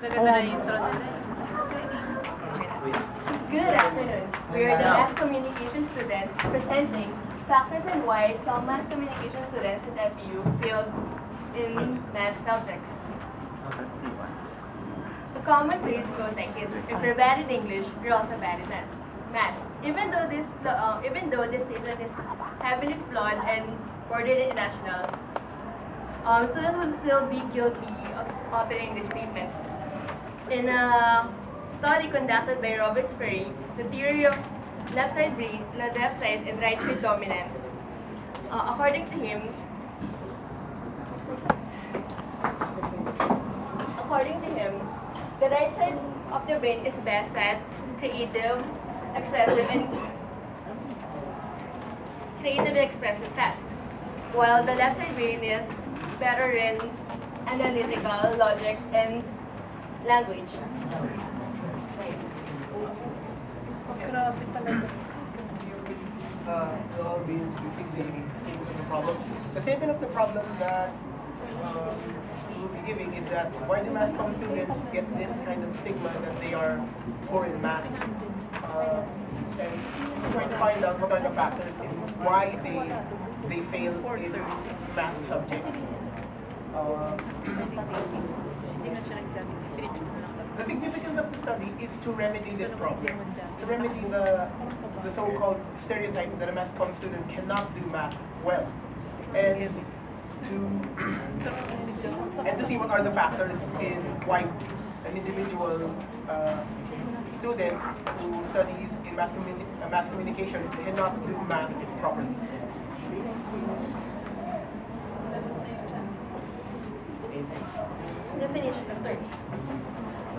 Maganda na intro nila eh. Good afternoon. We are the mass communication students presenting factors and why some mass communication students at FU failed in math subjects. A common phrase goes like this: if you're bad at English, you're also bad at math. Even though this statement is heavily flawed and borderline irrational, students would still be guilty of uttering this statement. In a study conducted by Robert Sperry, the theory of left side and right side dominance. According to him, the right side of the brain is best at creative, expressive tasks, while the left side brain is better in analytical, logic, and language. Grabe talaga. Do you think the statement of the problem? The statement of the problem that we'll be giving is that why do mass comm students get this kind of stigma that they are poor in math? And trying to find out what are the factors in why they fail in math subjects. The significance of the study is to remedy this problem, to remedy the so-called stereotype that a mass comm student cannot do math well, and to see what are the factors in why an individual student who studies in mass communication cannot do math properly. Definition of terms.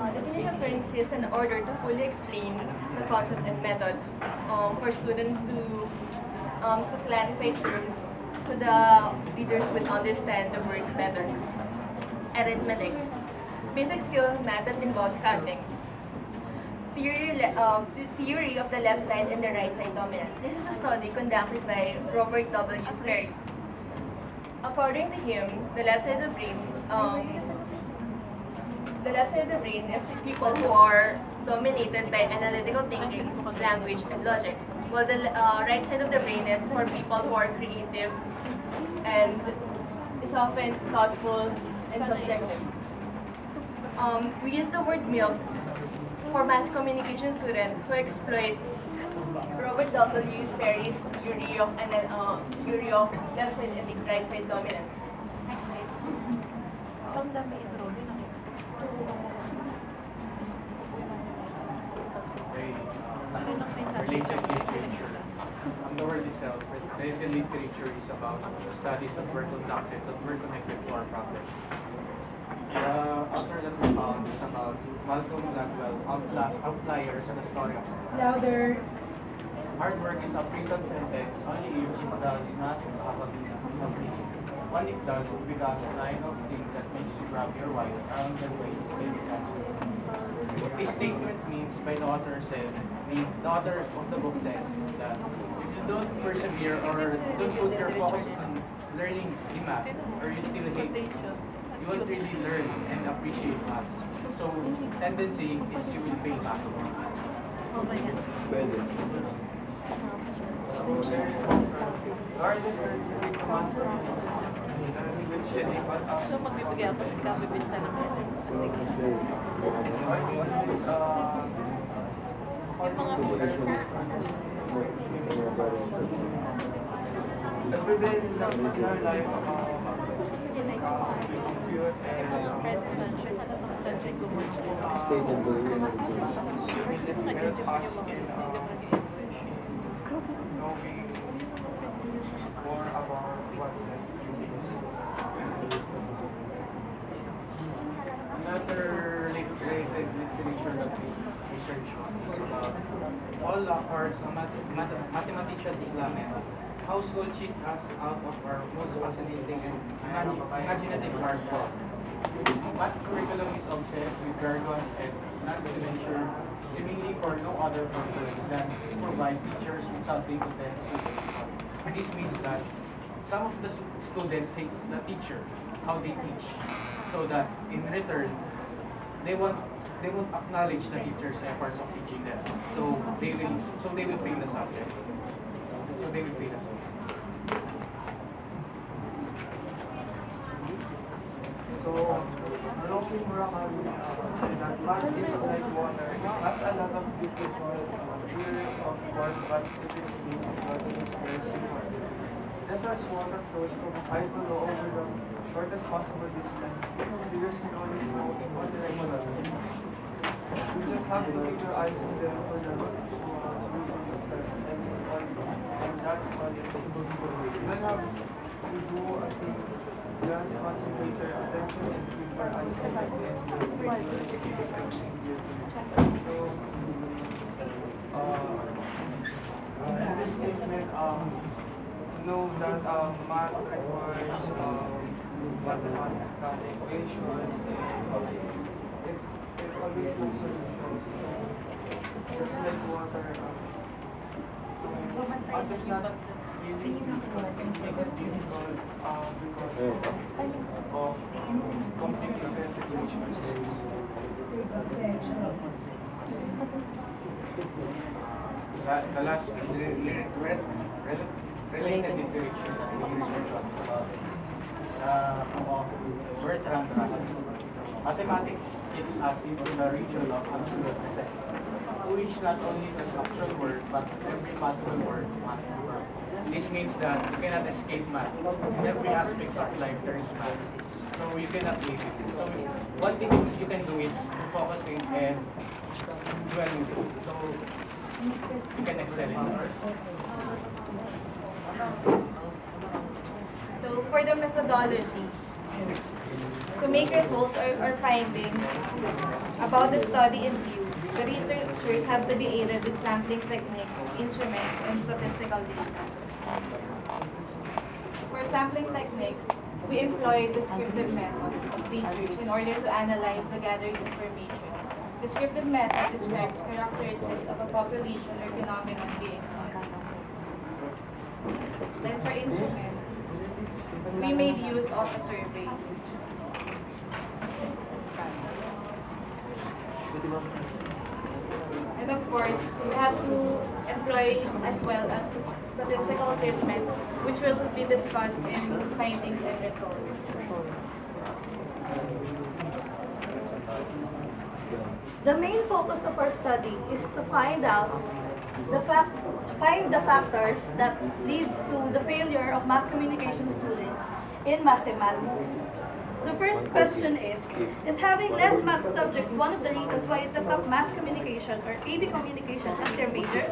Definition of terms is an order to fully explain the concept and methods for students to clarify terms so the readers will understand the words better. Arithmetic. Basic skill of math that involves counting. Theory of the left side and the right side dominant. This is a study conducted by Robert W. Sperry. According to him, the left side of the brain is people who are dominated by analytical thinking, language, and logic, while the right side of the brain is for people who are creative and is often thoughtful and subjective. We use the word milk for mass communication students who exploit Robert W. Sperry's theory of left side and right side dominance. Next slide. Ang dami intro din ang Related literature. The word itself, related literature is about the studies that were conducted, that were connected to our problem. The author that we found is about Malcolm Gladwell, Outliers and the Story of Success. Louder. Hard work is a prison sentence only if it does not have a meaning. When it does, it becomes a line of thing that makes you wrap your wife around the waist and catch it. What this statement means by the author of the book said that if you don't persevere or don't put your focus on learning the math, or you still hate it, you won't really learn and appreciate math. So tendency is you will fail back. Oh my God. So magbibigay ako ng kapibinsa ng sige. Yung mga Everyday in our life, friends sunshine, ano mga subject ko mo? knowing more about what life is. Another related literature that we researched is about all of our mathematicians lament how school cheat us out of our most fascinating and imaginative art form. Math curriculum is obsessed with jargons and non-convention, seemingly for no other purpose than to provide teachers with something to test the students. This means that some of the students hate the teacher, how they teach, so that in return, they won't acknowledge the teacher's efforts of teaching them. They will fail the subject. So they will fail the subject. So, Rocky Murakami said that math is like water. It has a lot of difficult theories, of course, but it is basic, but it is very simple. Just as water flows from high to low over the shortest possible distance, figures can only flow in one direction. You just have to keep your eyes on them for the moving itself, and that's all it takes. You don't have to do a thing. Just concentrate your attention and keep your eyes on them and make your skills everything So, in this statement, know that math requires mathematical equations and it always has solutions. Just like water. So, math is not really difficult. It makes difficult because of complicated equations. The last related literature that we research on is about of Bertrand Russell. Mathematics takes us into the region of absolute necessity, to which not only the structural word, but every possible word must be worked. This means that you cannot escape math. In every aspect of life, there is math. So you cannot leave it. So one thing you can do is focus in and dwell with it. So you can excel in it. So for the methodology, to make results or findings about the study in view, the researchers have to be aided with sampling techniques, instruments, and statistical data. For sampling techniques, we employ descriptive method of research in order to analyze the gathered information. Descriptive method describes characteristics of a population or phenomenon being studied. Then for instruments, we made use of a survey. And of course, we have to employ as well as statistical treatment, which will be discussed in findings and results. The main focus of our study is to find the factors that leads to the failure of mass communication students in mathematics. The first question is having less math subjects one of the reasons why you took up mass communication or AB communication as your major?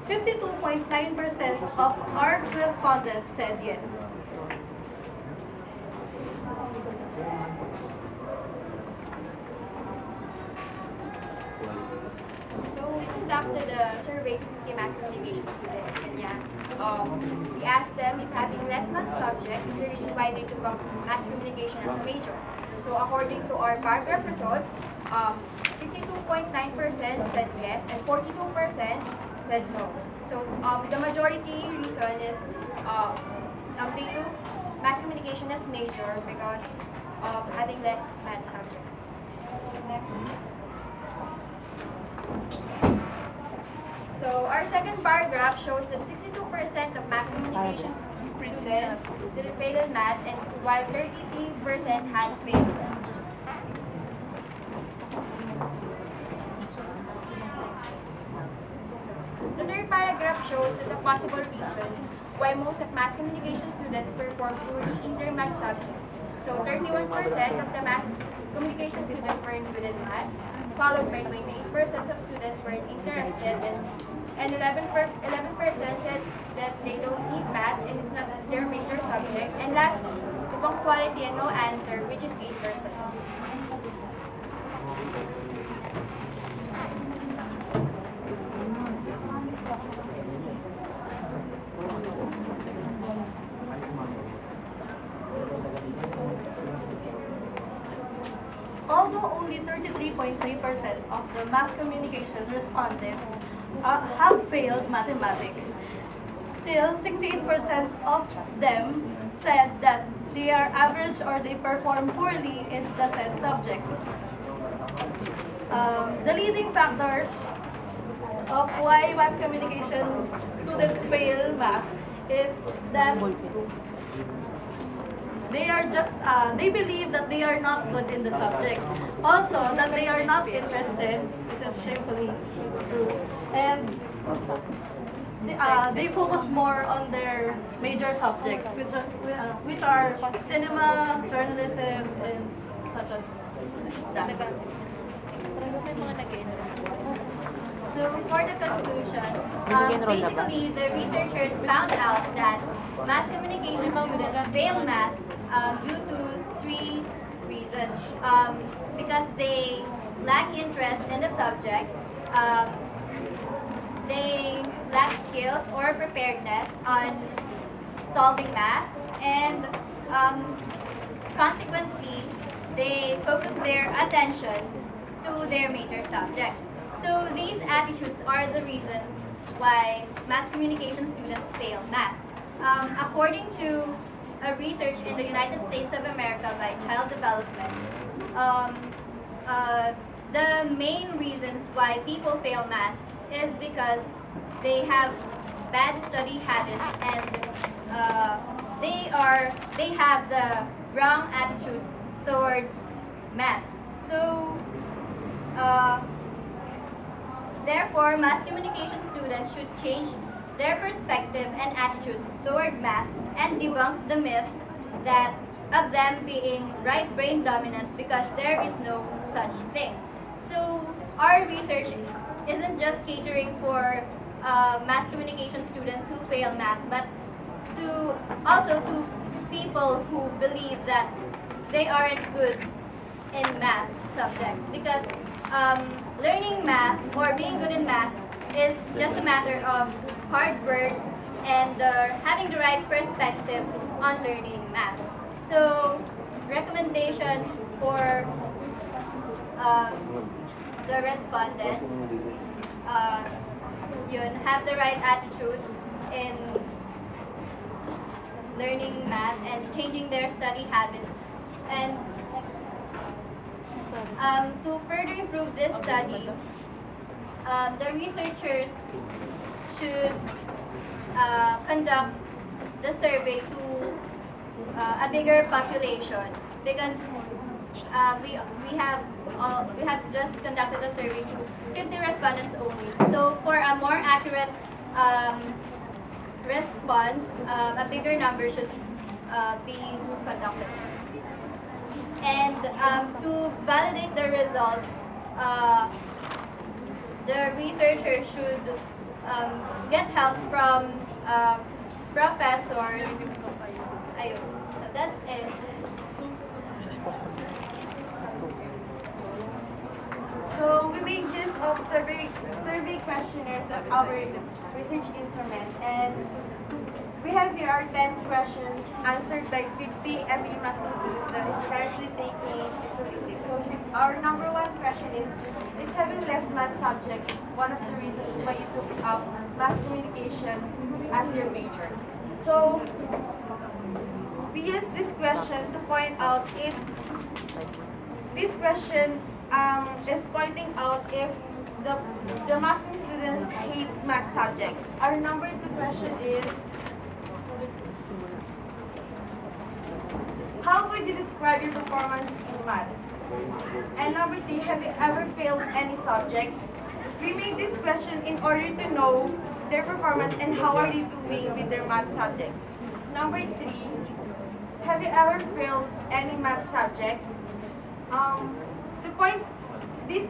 52.9% of our respondents said yes. So we conducted a survey to 50 mass communication students, and we asked them if having less math subject is the reason why they took up mass communication as a major. So according to our paragraph results, 52.9% said yes and 42% said no. So the majority reason is they took mass communication as major because of having less math subjects. Next. So our second paragraph shows that 62% of mass communication students didn't fail in math, and while 33% had failed. The third paragraph shows that the possible reasons why most of mass communication students perform poorly in their math subject. So 31% of the mass communication students weren't good in math, followed by 28% of students weren't interested, and 11% said that they don't need math and it's not their major subject. And lastly, ibang quality and no answer, which is 8%. Although only 33.3% of the mass communication respondents have failed mathematics, still 68% of them said that they are average or they perform poorly in the said subject. the leading factors of why mass communication students fail math is that they believe that they are not good in the subject. Also, that they are not interested, which is shamefully true. And they focus more on their major subjects, which are cinema, journalism, and such as that. So for the conclusion, basically the researchers found out that mass communication students fail math due to three reasons. Because they lack interest in the subject, they lack skills or preparedness on solving math, and consequently, they focus their attention to their major subjects. So these attitudes are the reasons why mass communication students fail math. According to a research in the United States of America by Child Development, um, the main reasons why people fail math is because they have bad study habits, and they have the wrong attitude towards math. So therefore, mass communication students should change their perspective and attitude toward math and debunk the myth that of them being right brain dominant, because there is no such thing. So our research isn't just catering for mass communication students who fail math, but to also to people who believe that they aren't good in math subjects, because learning math or being good in math is just a matter of hard work and having the right perspective on learning math. So recommendations for the respondents, yun, have the right attitude in learning math and changing their study habits. And to further improve this study, the researchers should conduct the survey to a bigger population, because we have just conducted a survey to 50 respondents only. So for a more accurate response, a bigger number should be conducted. And to validate the results, the researchers should get help from professors. Ayun. So that's it. So we made use of survey questionnaires as our research instrument, and we have here our 10 questions answered by 50 MBA Mass Comm students that is currently taking statistics. So our number one question is having less math subjects one of the reasons why you took up mass communication as your major? So we use this question to point out if this question is pointing out if the math students hate math subjects. Our number two question is, how would you describe your performance in math? And number three, have you ever failed any subject? We made this question in order to know their performance and how are they doing with their math subjects. Number three, have you ever failed any math subject? This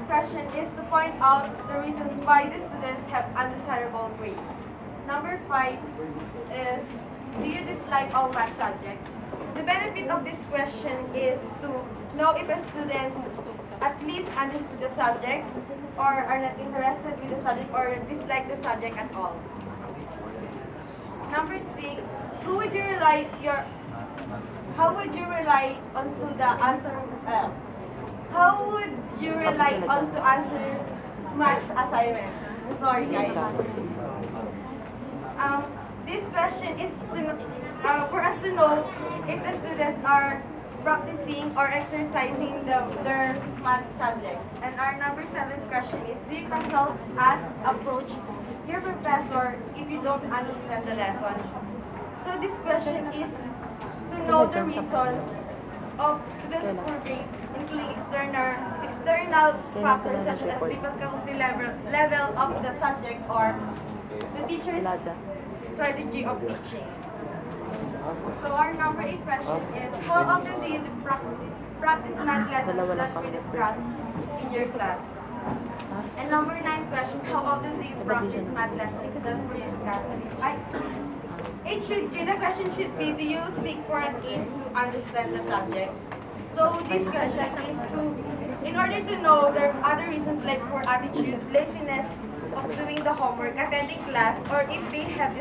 question is to point out the reasons why the students have undesirable grades. Number five is, do you dislike all math subjects? The benefit of this question is to know if a student at least understood the subject, or are not interested with the subject, or dislike the subject at all. Number six, how would you rely on to answer math assignment? Sorry guys. This question is for us to know if the students are practicing or exercising their math subjects. And our number 7 question is, do you consult as approach your professor if you don't understand the lesson? So this question is to know the reasons of students' poor grades, including external factors such as difficulty level of the subject or the teacher's strategy of teaching. So our number 8 question is, how often do you practice math lessons that we discussed in your class? And number 9 question, how often do you practice math lessons that we discussed? The question should be, do you seek for an aim to understand the subject? So this question is in order to know there are other reasons like poor attitude, laziness of doing the homework, attending class, or if they have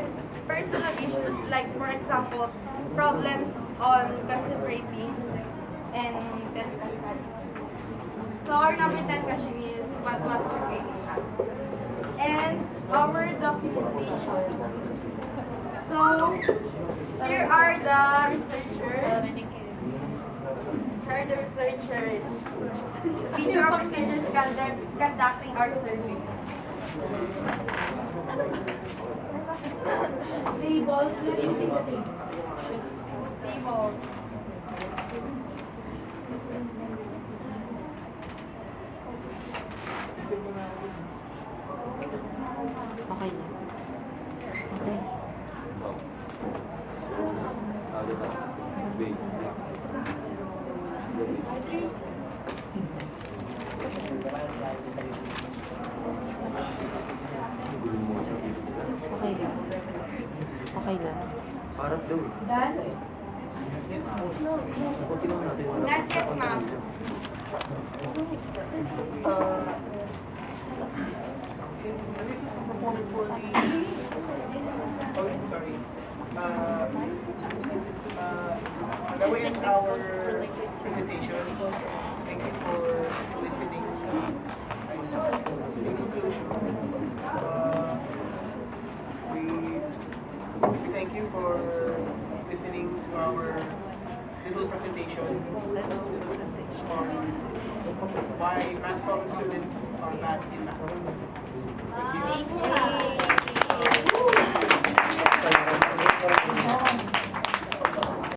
personal issues like, for example, problems on concentrating and test answer. So our number 10 question is, what was your grade in math? And our documentation. So here are the researchers. Here are the researchers. Feature of researchers conducting our survey. Tables. Let me see the tables. Tables. Okay na. Okay. Okay lang. Okay lang. Parang daw. Done? Kunti lang natin. That's it, ma'am. The reason for performing poorly. Oh, sorry. That we end our presentation. Thank you for listening. In conclusion, we thank you for listening to our little presentation on why mass comm students are bad in math. Thank you. Thank you.